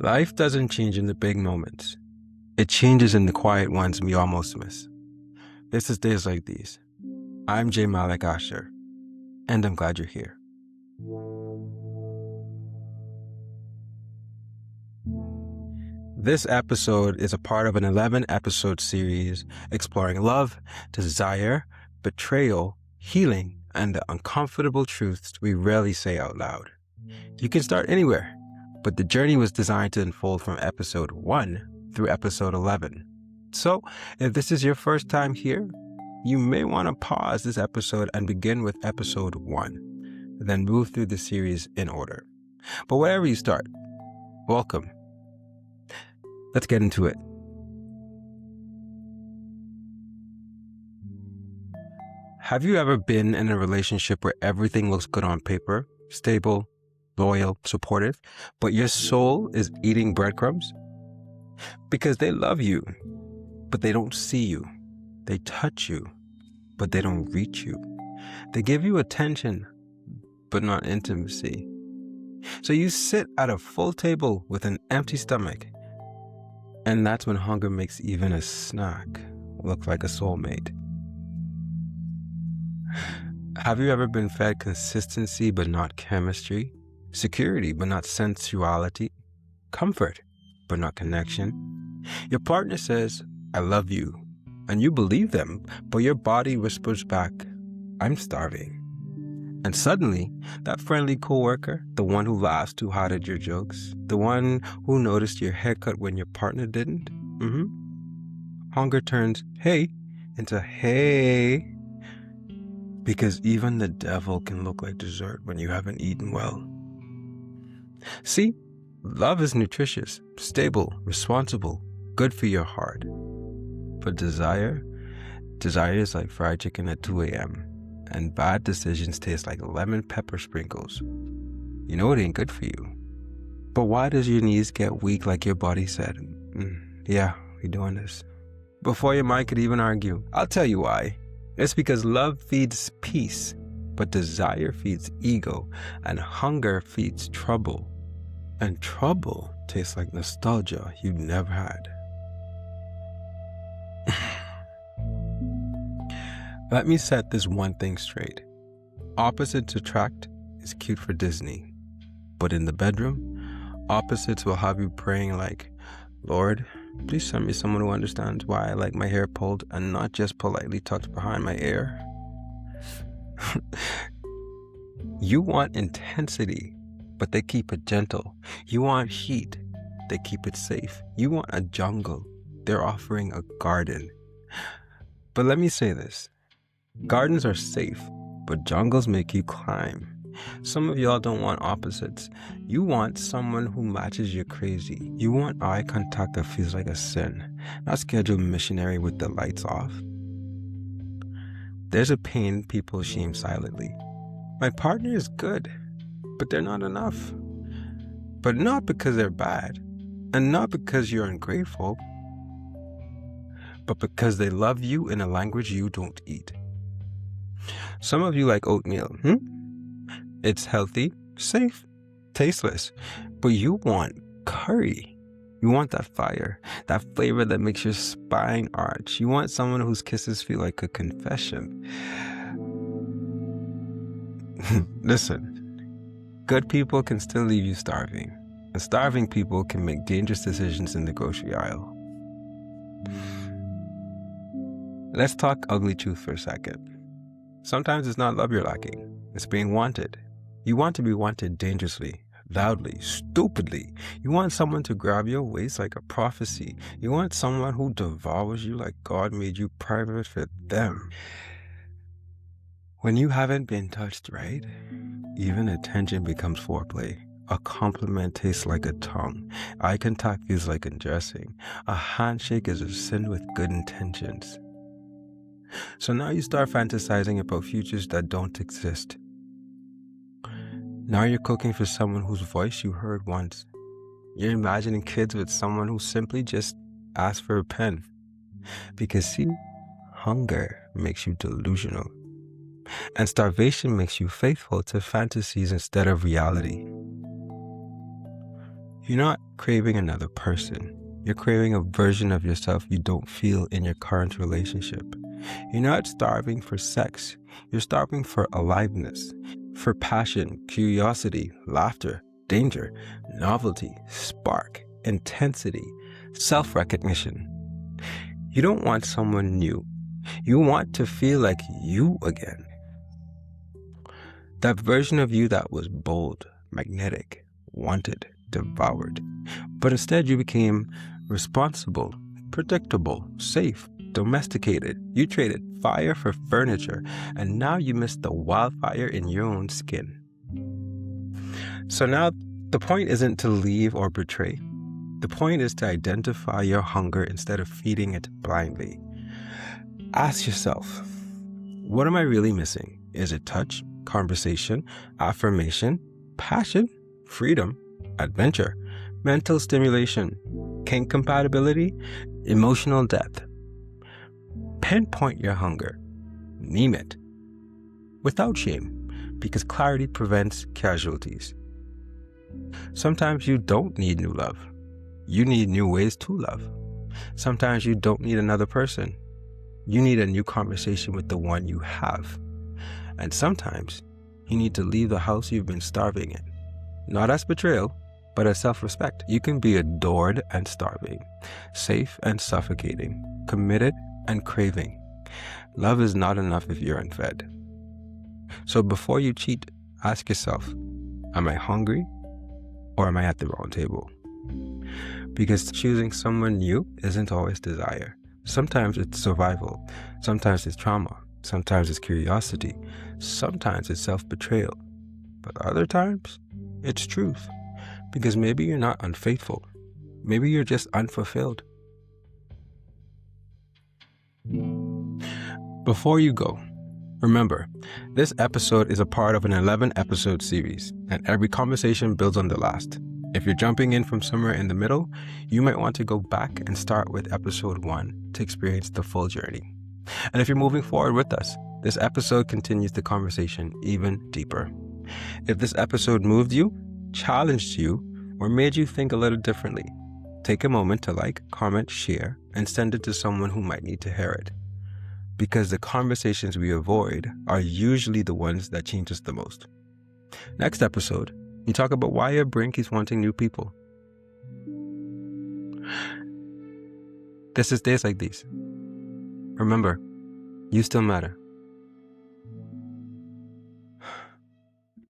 Life doesn't change in the big moments. It changes in the quiet ones we almost miss. This is Days Like These. I'm J. Malik Asher, and I'm glad you're here. This episode is a part of an 11-episode series exploring love, desire, betrayal, healing, and the uncomfortable truths we rarely say out loud. You can start anywhere, but the journey was designed to unfold from episode 1 through episode 11. So, if this is your first time here, you may want to pause this episode and begin with episode 1, then move through the series in order. But wherever you start, welcome. Let's get into it. Have you ever been in a relationship where everything looks good on paper, stable, loyal, supportive, but your soul is eating breadcrumbs? Because they love you, but they don't see you. They touch you, but they don't reach you. They give you attention, but not intimacy. So you sit at a full table with an empty stomach, and that's when hunger makes even a snack look like a soulmate. Have you ever been fed consistency but not chemistry? Security but not sensuality? Comfort but not connection? Your partner says, "I love you," and you believe them, but your body whispers back, "I'm starving." And suddenly, that friendly coworker, the one who laughs too hard at your jokes, the one who noticed your haircut when your partner didn't, hunger turns "hey" into "hey." Because even the devil can look like dessert when you haven't eaten well. See, love is nutritious, stable, responsible, good for your heart. But desire is like fried chicken at 2 a.m. and bad decisions taste like lemon pepper sprinkles. You know it ain't good for you. But why does your knees get weak like your body said, "Yeah, we're doing this"? Before your mind could even argue, I'll tell you why. It's because love feeds peace, but desire feeds ego, and hunger feeds trouble. And trouble tastes like nostalgia you never had. Let me set this one thing straight. Opposites attract is cute for Disney. But in the bedroom, opposites will have you praying like, "Lord, please send me someone who understands why I like my hair pulled and not just politely tucked behind my ear." You want intensity, but they keep it gentle. You want heat, they keep it safe. You want a jungle, they're offering a garden. But let me say this. Gardens are safe, but jungles make you climb. Some of y'all don't want opposites. You want someone who matches your crazy. You want eye contact that feels like a sin, not scheduled missionary with the lights off. There's a pain people shame silently. My partner is good, but they're not enough. But not because they're bad, and not because you're ungrateful, but because they love you in a language you don't eat. Some of you like oatmeal. It's healthy, safe, tasteless, but you want curry. You want that fire, that flavor that makes your spine arch. You want someone whose kisses feel like a confession. Listen, good people can still leave you starving, and starving people can make dangerous decisions in the grocery aisle. Let's talk ugly truth for a second. Sometimes it's not love you're lacking, it's being wanted. You want to be wanted dangerously, loudly, stupidly. You want someone to grab your waist like a prophecy. You want someone who devours you like God made you private for them. When you haven't been touched right, even attention becomes foreplay. A compliment tastes like a tongue. Eye contact feels like undressing. A handshake is a sin with good intentions. So now you start fantasizing about futures that don't exist. Now you're cooking for someone whose voice you heard once. You're imagining kids with someone who simply just asked for a pen. Because see, hunger makes you delusional. And starvation makes you faithful to fantasies instead of reality. You're not craving another person. You're craving a version of yourself you don't feel in your current relationship. You're not starving for sex. You're starving for aliveness, for passion, curiosity, laughter, danger, novelty, spark, intensity, self-recognition. You don't want someone new. You want to feel like you again. That version of you that was bold, magnetic, wanted, devoured. But instead you became responsible, predictable, safe, domesticated. You traded fire for furniture, and now you miss the wildfire in your own skin. So now the point isn't to leave or betray. The point is to identify your hunger instead of feeding it blindly. Ask yourself, what am I really missing? Is it touch, conversation, affirmation, passion, freedom, adventure, mental stimulation, kink compatibility, emotional depth? Pinpoint your hunger. Name it. Without shame, because clarity prevents casualties. Sometimes you don't need new love. You need new ways to love. Sometimes you don't need another person. You need a new conversation with the one you have. And sometimes you need to leave the house you've been starving in. Not as betrayal, but as self-respect. You can be adored and starving, safe and suffocating, committed and craving. Love is not enough if you're unfed. So before you cheat, ask yourself, am I hungry or am I at the wrong table? Because choosing someone new isn't always desire. Sometimes it's survival. Sometimes it's trauma. Sometimes it's curiosity. Sometimes it's self-betrayal. But other times, it's truth. Because maybe you're not unfaithful. Maybe you're just unfulfilled. Before you go, remember, this episode is a part of an 11-episode series, and every conversation builds on the last. If you're jumping in from somewhere in the middle, you might want to go back and start with episode 1 to experience the full journey. And if you're moving forward with us, this episode continues the conversation even deeper. If this episode moved you, challenged you, or made you think a little differently, take a moment to like, comment, share, and send it to someone who might need to hear it. Because the conversations we avoid are usually the ones that change us the most. Next episode, you talk about why your brain keeps wanting new people. This is Days Like These. Remember, you still matter.